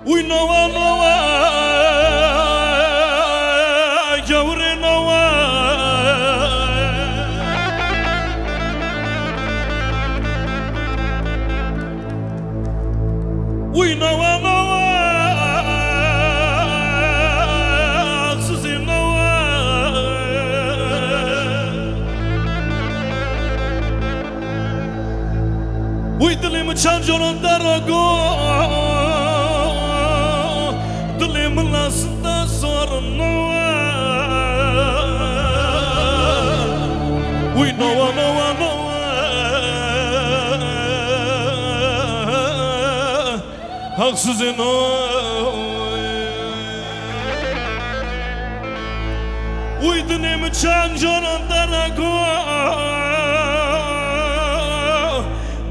Uy nova nova Gavre nova Uy nova nova Sizi nova Uy dilim çanconun darago Dilimin aslında sorun nova Uy nova nova nova Haksızın Uy dilim çanconun darago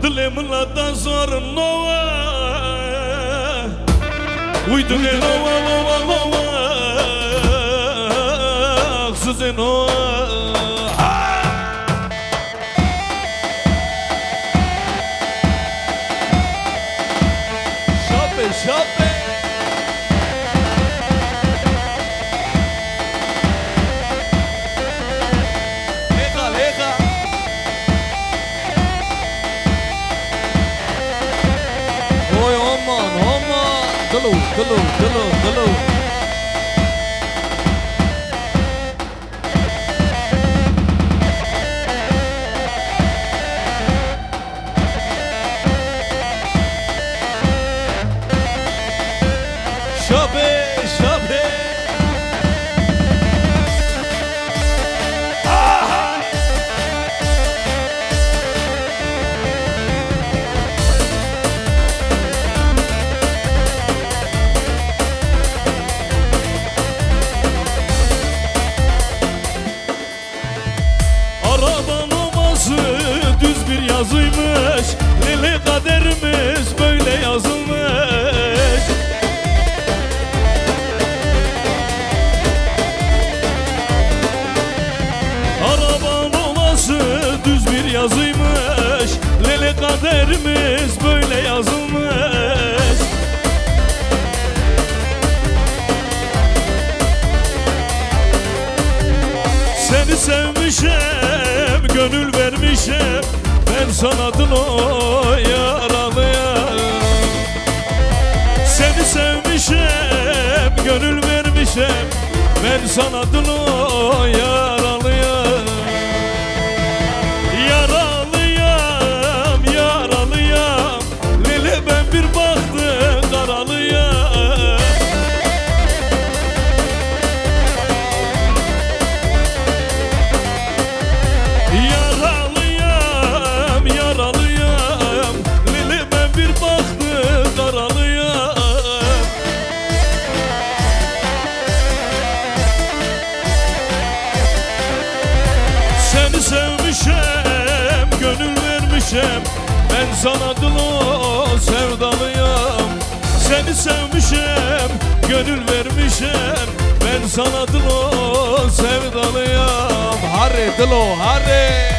Dilimin aslında sorun nova Uy dilim nova nova nova Haksızın Şape Leka leka Oy aman aman Dulu Şabe Araba numarası düz bir yazıymış Lili kaderimiz böyle yazılmış Araba numarası düz bir yazıymış Lili kaderimiz böyle yazılmış Seni sevmişim, gönül vermişim Ben sanatın o yaralıyım Seni sevmişim, gönül vermişim Ben sanatın o yaralıyım Yaralıyım Lili ben bir baktım karalıyım Gönül vermişim Ben sana dulu sevdalıyım Seni sevmişim Gönül vermişim Ben sana dulu sevdalıyım Harri dulu harri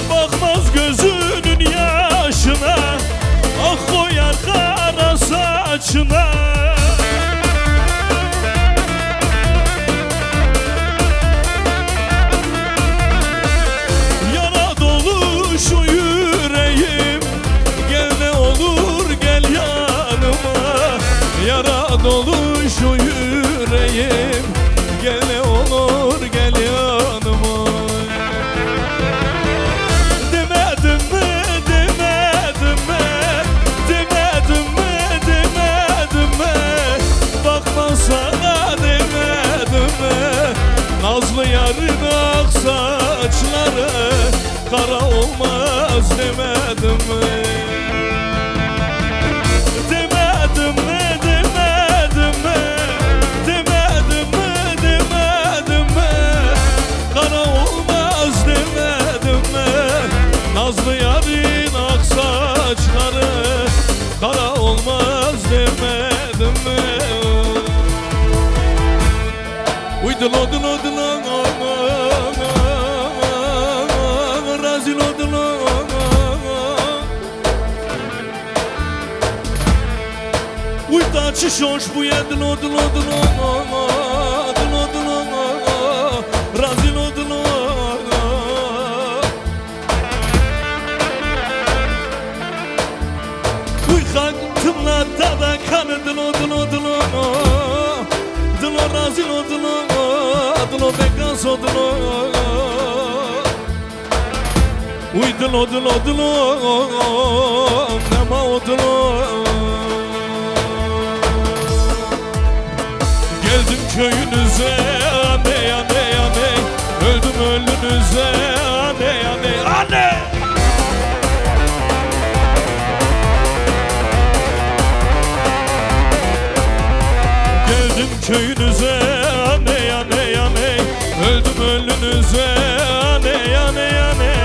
Bakmaz gözünün yaşına Ah koyar kara saçına Yara dolu şu yüreğim Gel ne olur gel yanıma Yara dolu şu yüreğim Gel ne olur gel yanıma yarın ak saçları kara olmaz demedim mi? Demedim mi, demedim mi? Demedim mi, demedim mi? Kara olmaz demedim mi? Nazlı yarın ak saçları kara olmaz demedim mi? Uydulo dulo dulo razilo dulo Uytaçı şoş bu ye dulo dulo dulo dulo dulo razilo dulo Uykanımla tada kanı dulo dulo dulo Dulo razilo dulo Dulo begaso dulo Uy dulo dulo dulo Nema o dulo Geldim köyünüze anne anne anne Öldüm ölünüze anne anne anne Geldim köyünüze anne anne anne Öldüm ölünüze anne anne anne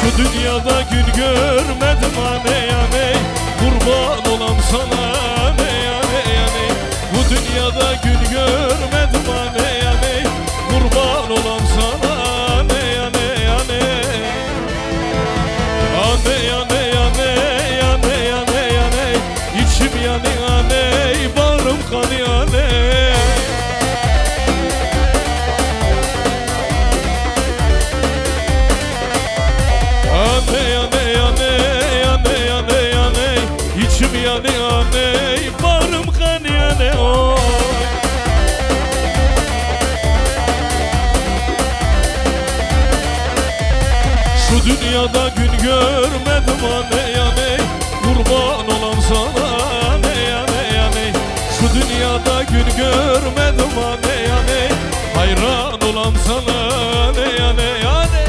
Şu dünyada gün görmedim anne anne Kurban olam sana anne anne anne Bu dünyada gün görmedim anne anne Kurban olam sana anne anne anne Anne anne anne anne anne anne İçim yanı anne bağrım kanı anne Anne anne anne anne anne anne İçim yanı anne bağrım kanı anne oy Şu dünyada gün görmedim anne anne Kurban olam sana anne anne anne Şu dünyada gün görmedim anne anne Hayran olam sana anne anne anne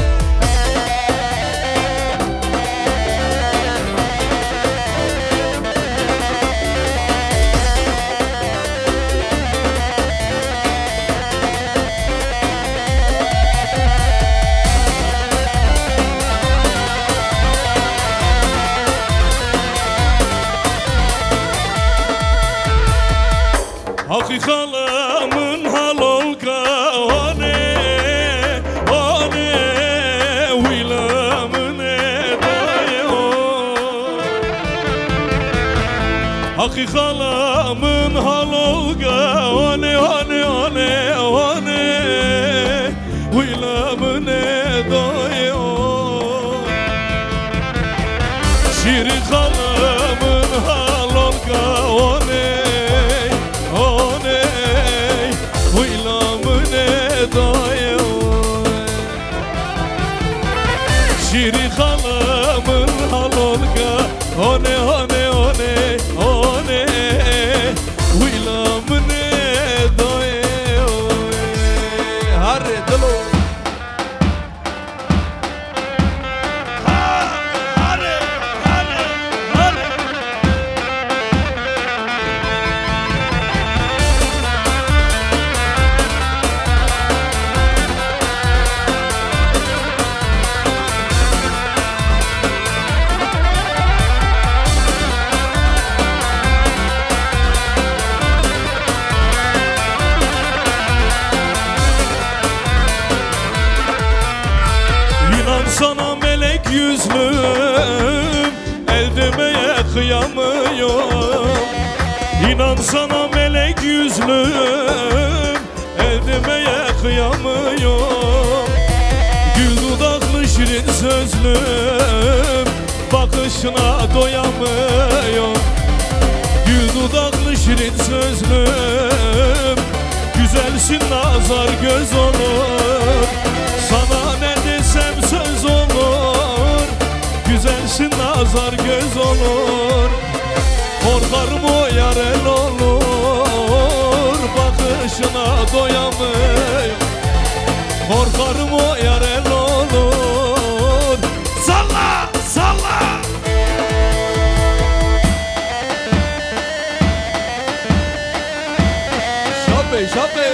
Hakikalamın halolga one one Uylamın edayo Hakikalamın halolga one one one one Uylamın edayo Şirikalamın halolga one Şiri halamın halolga One one one one Uylamın edoye Harre dalo Harre harre harre Sana melek yüzlüm el demeye kıyamıyorum İnan sana melek yüzlüm el demeye kıyamıyorum Gül dudaklı şirin sözlüm bakışına doyamıyorum Gül dudaklı şirin sözlüm güzelsin nazar göz olur Sana ne desem söz olur Güzelsin nazar göz olur Korkarım başına doyamıyor. Korkarım o yar el olur. Salla, salla. Şabe, şabe.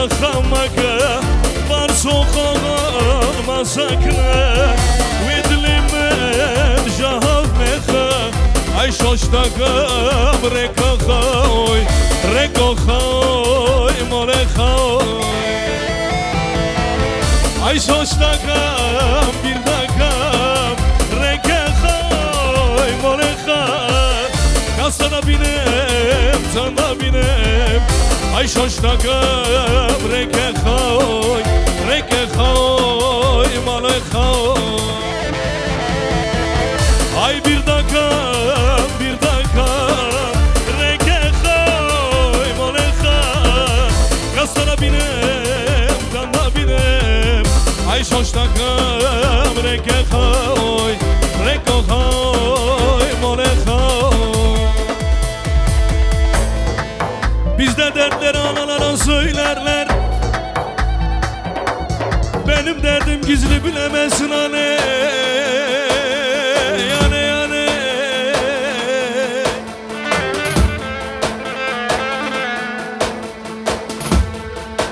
Khamaka var sokağın masakra Vedlimen jahav mecha Ay şoştakam rekahoy Rekohoy molehoy Ay şoştakam bir dakam Rekahoy molehoy Kasana binem, sana binem Ay şoştakam rekehoy malehoy Ay bir dakam rekehoy malehoy Kasana binem, sana binem Ay şoştakam rekehoy malehoy Bizde dertleri analara söylerler Benim derdim gizli bilemezsin anne Yani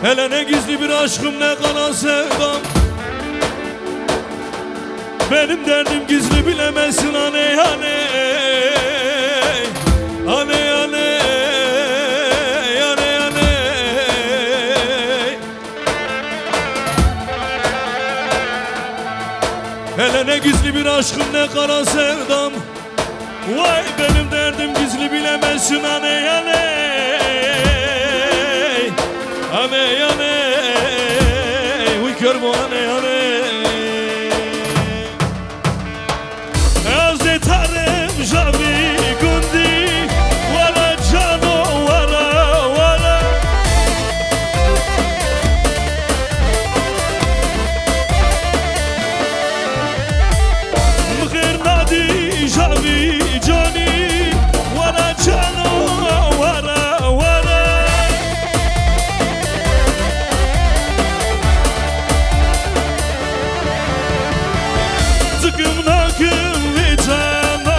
Hele ne gizli bir aşkım ne kalan sevdam Benim derdim gizli bilemezsin anne Yani Hele ne gizli bir aşkım ne kara sevdam Vay benim derdim gizli bilemezsin aney aney Aney aney Uy kör bu aney aney Hazretarım Javi Gundi Vara cano vara Javi Johnny Vara cano vara Zıkım nakım ve cano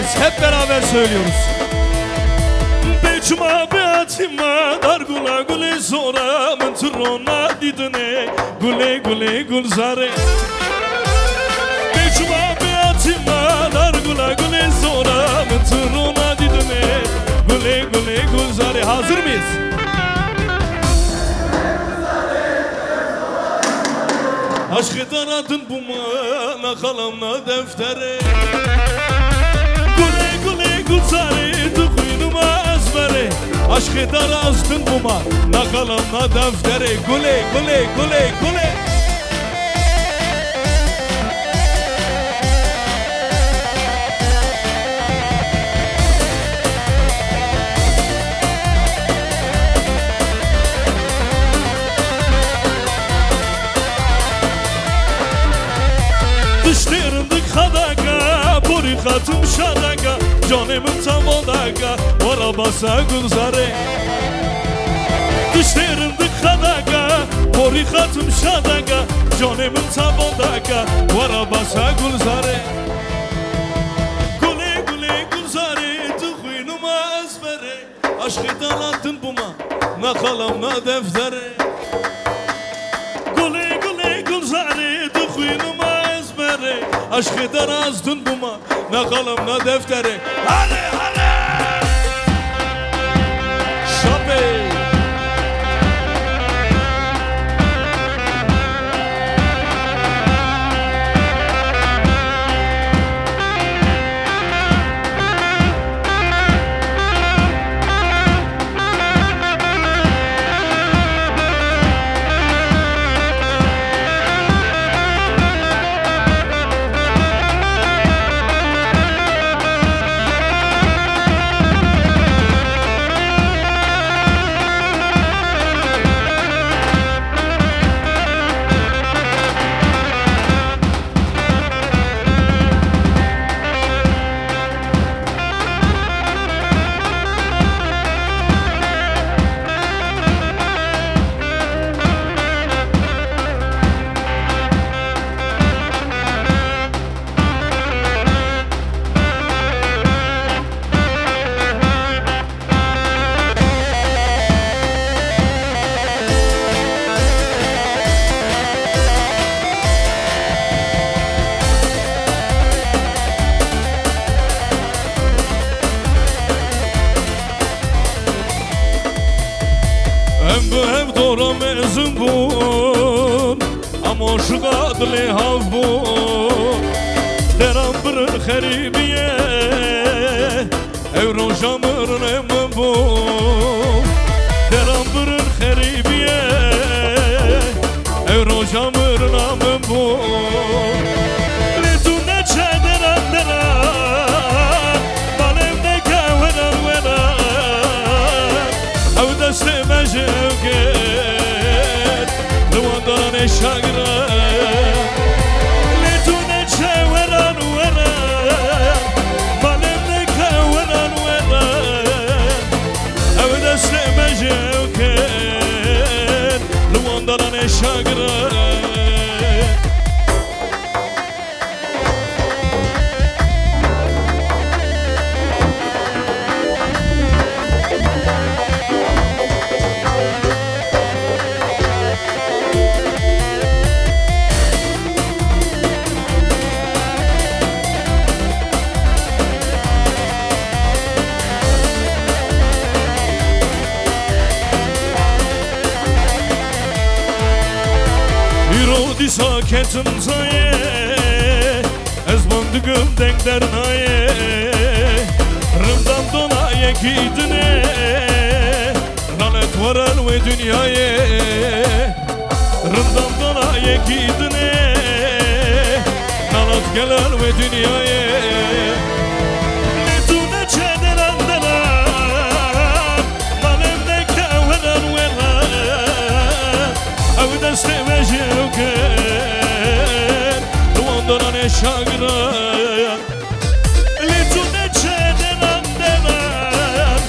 miyiz? Hep beraber söylüyoruz. Beçma beatima dar gula gule zora mentrona didne gule gule gulzare. Beçma beatima dar gula gule zora mentrona didne gule gule gulzare. Hazır mıyız? Aşkıdan adın bu mana kalamla deftere. Gule gule gulzare tıkıynıma ezbere. Aşkıdan azdın bu mana kalamla deftere. Gule gule gule gule. Dişlerimdik hadaka, buri hatım şadaka, canımın tam odaka, arabasa gülzare. Dişlerimdik hadaka, buri hatım şadaka, canımın tam odaka, arabasa gülzare. Gule gule gülzare, tıkıynıma ezbere, aşkıdan attın buma, ne kalam ne deftere. Gule gule gülzare, tıkıynıma aşkıdan azdın buma ne kalım ne defteri. Hadi hadi Şabi زنبون اما شقاد لی هفبون درم برن خریبیه او جامرن امن بون درم برن خریبیه او جامرن امن بون لیتونه چه درن درن بالم نکه ونن ونن او دست مجوگه دارن شاگرد لیتونه چه ورن ورن بالم نکه ورن ورن او دست مجو کن لوان دارن شاگرد Saketim zaye ez bandıgım denk dernaye rımdam donaye gidine lanet varan ve dünyaye rımdam donaye gidine lanet gelen ve dünyaye letune çedelen delen malemde kevelen veren ev deste mecevke Dona şagra litune çeden denan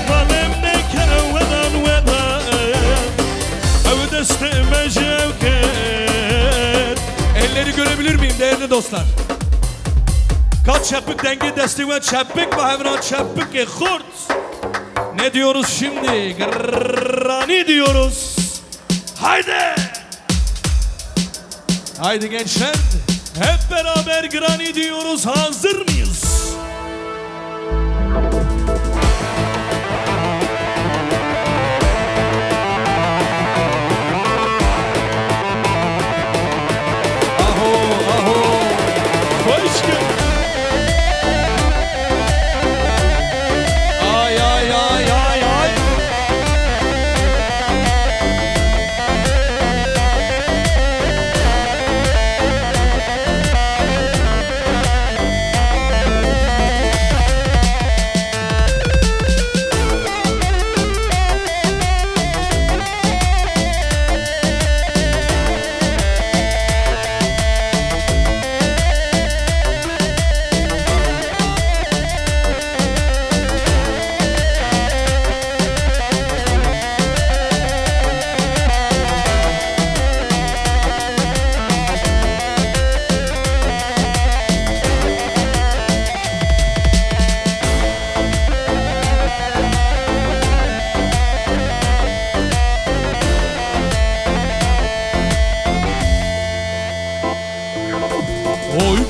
malem ne kevedan vedan ev deste mecevken elleri görebilir miyim değerli dostlar? Kaç çepik dengi desti ve çepik ve hevran çepik kurt. Ne diyoruz şimdi? Grani diyoruz. Haydi! Haydi gençler, hep beraber grani diyoruz. Hazır mıyız?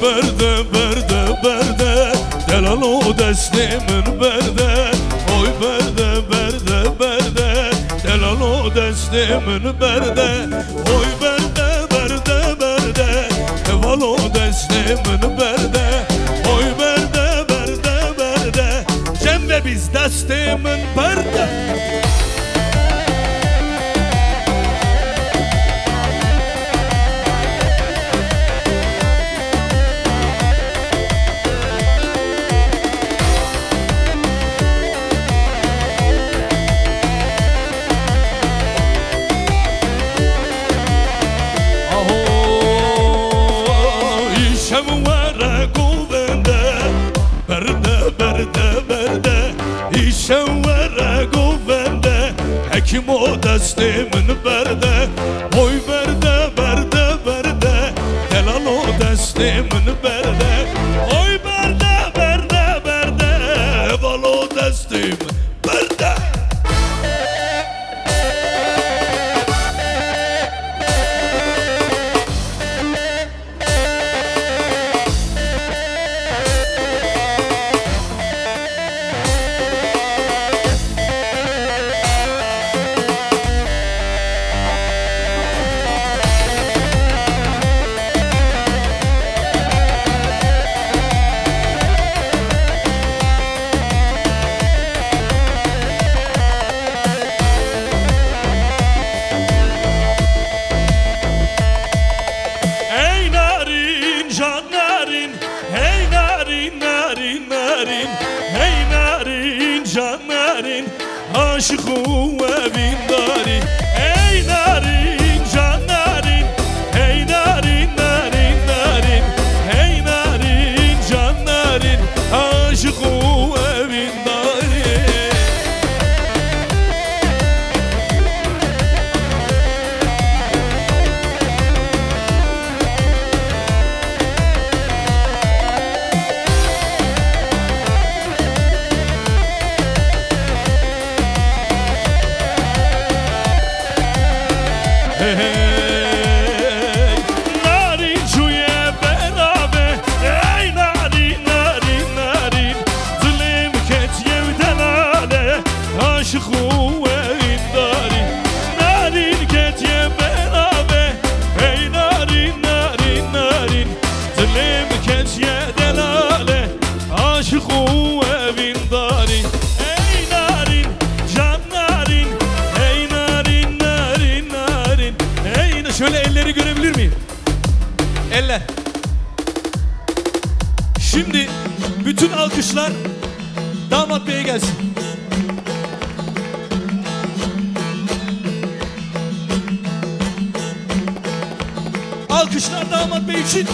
Berde berde berde delalo destimin berde. Oy berde berde berde delalo destimin berde. Oy berde berde berde evalo destimin berde. Oy berde berde berde cembe biz destimin berde. Hekim o destimin berde. Oy berde berde berde delal o destimin berde. Oy berde berde berde eval o destimin berde. Aşık evin dari. Ey narin can narin. Hey narin narin narin. Hey narin can narin. Aşık evin dari. Narin cuye beraber. Ey narin narin narin. Zulüm ket yevdelale. Aşık evin dari. Narin ket ye beraber. Ey narin narin narin. Zulüm ket yevdelale. Aşık evin dari. Ey narin can narin. Ey narin narin narin. Ey şöyle elleri görebilir miyim? Eller. Şimdi bütün alkışlar damat beye gelsin. Alkışlar damat bey için.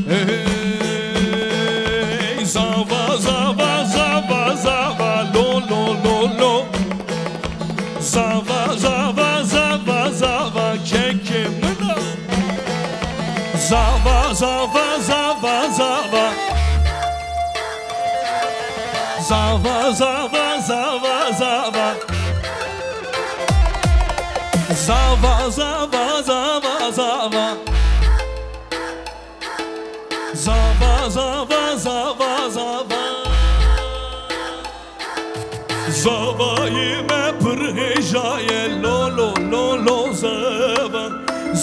Hey, zava zava zava zava lo lo lo lo. Zava zava zava zava Zava, zava, zava, zava. Zava, zava, zava, zava. Zava, zava, zava, zava. Zava, zava, zava, zava. Zava yeme pırhejaye lo lo lo lo zava.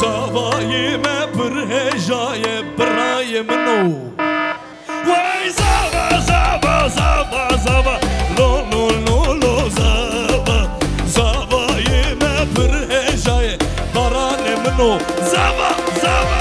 Zava yeme pırhejaye braye mno. Vay zava, zava, zava, zava. Lo lo lo lo zava. Zava yeme pırhejaye barane mno. Zava, zava.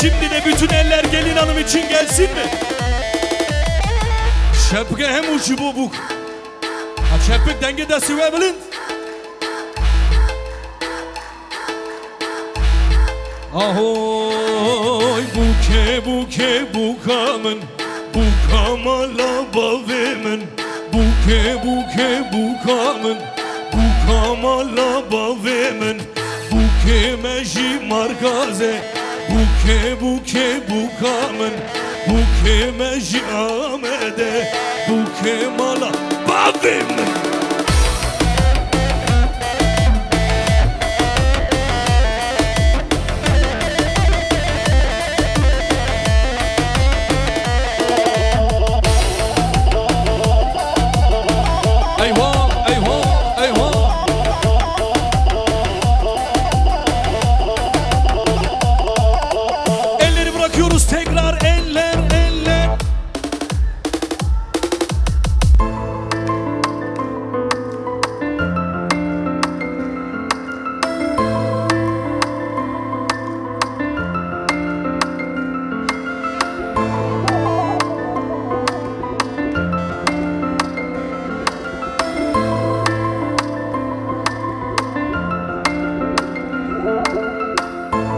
Şimdi de bütün eller gelin hanım için gelsin mi? Şepke hem uçu bubuk. Ha şepek denge de süvebilin. Ahoy buke buke bukamın. Bukamala bavemin. Buke buke bukamın. Bukamala bavemin. Buke meji margaze. Buke buke bukamın. Buke meji amede. Buke mala bavemin.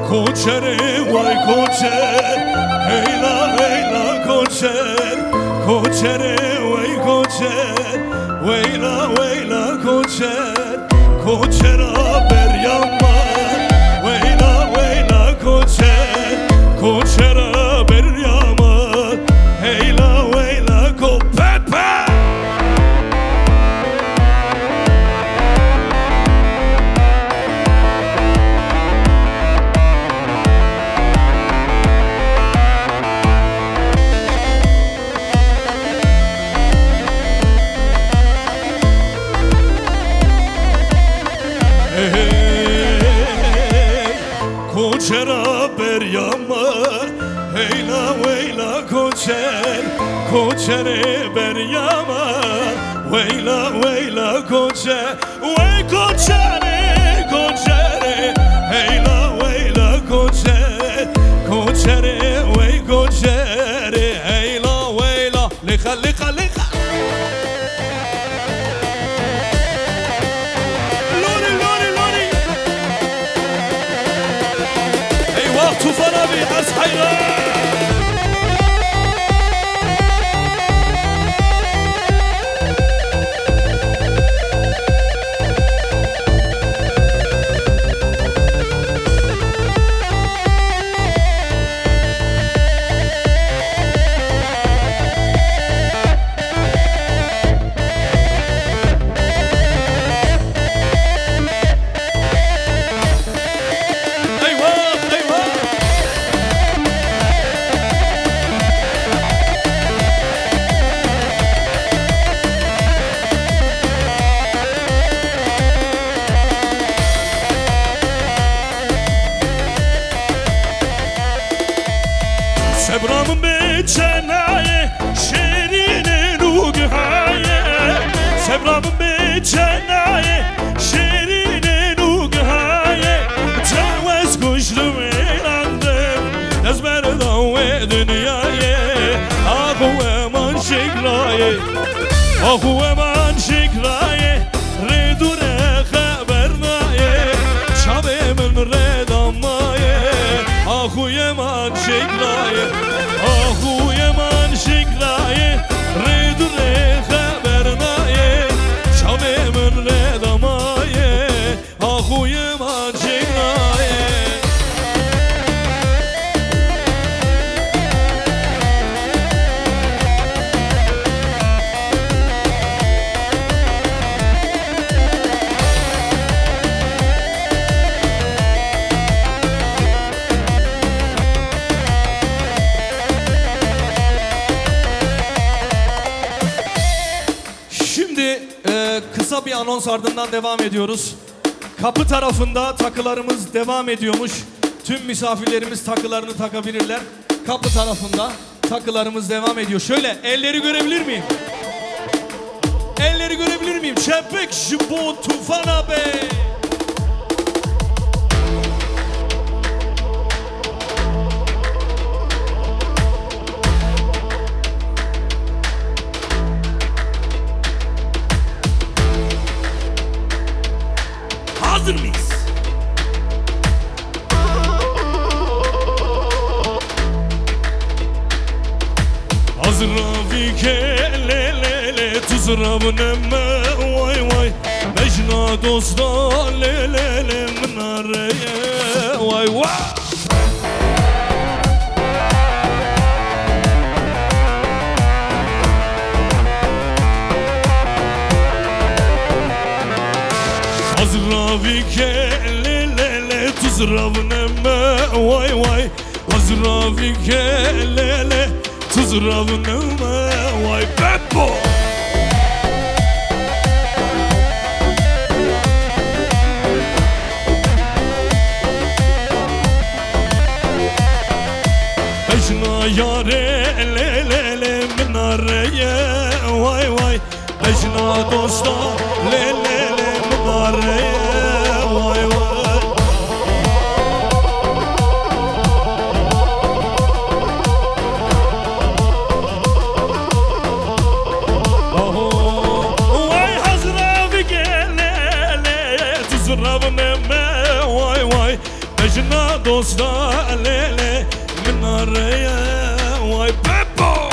Koçere vay koçer, heyla heyla koçer. Koçere vay koçer, veyla veyla koçer. Koçer haber yamar, veyla veyla koçer. Koçer haber yamar, heyla veyla kopepe. Koçer haber yamar, heyla veyla koçer. Koçer haber yamar, veyla veyla koçer. Vey koçer, koçer, heyla veyla koçer. Koçer, vey koçer, heyla veyla. Lika lika lika. Tufan abi az hayran. Sebramın beçenaye, şerine nugaye. Sebramın beçenaye, şerine nugaye. Tavaz kuşlu elandım, ezberdan ve dünyaya. Ahu eman şeklaye, ahu eman şeklaye. Redure haber naye, çabemin red. bir anons ardından devam ediyoruz. Kapı tarafında takılarımız devam ediyormuş. Tüm misafirlerimiz takılarını takabilirler. Kapı tarafında takılarımız devam ediyor. Şöyle elleri görebilir miyim? Elleri görebilir miyim? Çepek Jibo Tufan abi. Hazır mıyız? Azrafike lelele tuzravneme vay vay Mecna dosta lelele minareye vay vay Azrafike lelele tuzravneme vay vay Azrafike lele tuzravneme vay Beppo Mecna yare lelele minareye vay vay Mecna dosta lelele minareye vay vay Vay Hazrafike lele tuzravneme vay vay Mecna dosta lele minareye vay Beppo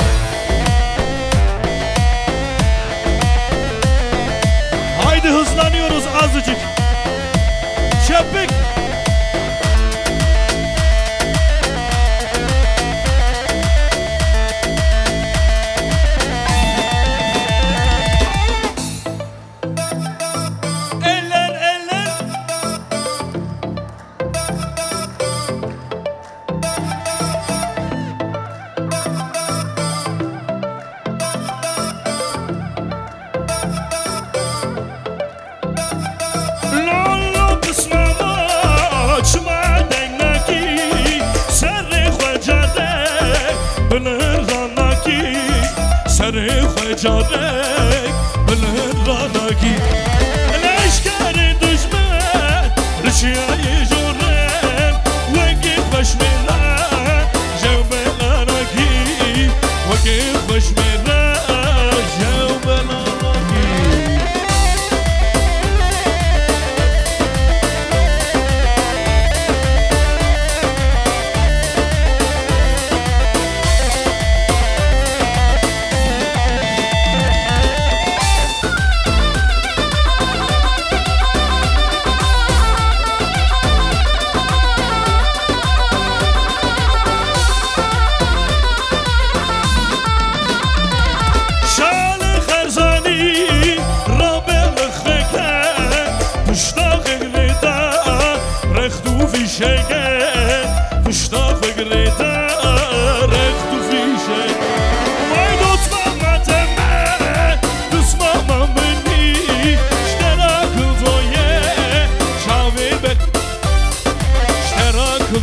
Haydi hızlanıyoruz azıcık Çepik Eller eller Lolo kısmama açma dengnaki Seri khwajade Bınırdanaki Seri khwajade Bınırdanaki Leşkeri düşman Rişiyayı jorem Vakit başmela Jevbelanaki Vakit başmela Jevbelanaki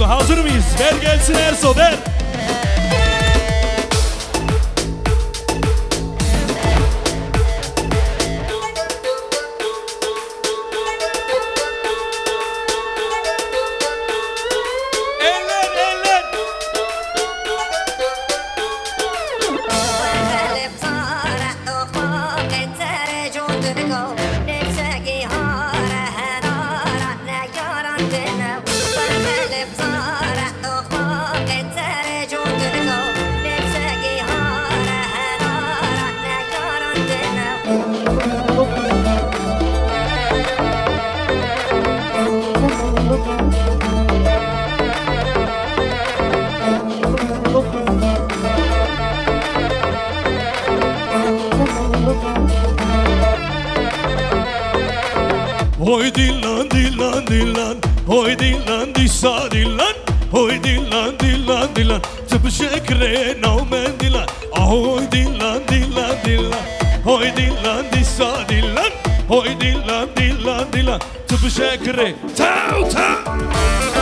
Hazır mıyız? Ver gelsin Erso ver. Hoy dillan dillan dillan Hoy dillan disa dillan Hoy dillan dillan dillan Tıpı şekre navmen dillan Hoy dillan dillan dillan Hoy dillan disa dillan Oy dillan dillan dillan tıpı şekeri. Tav tav.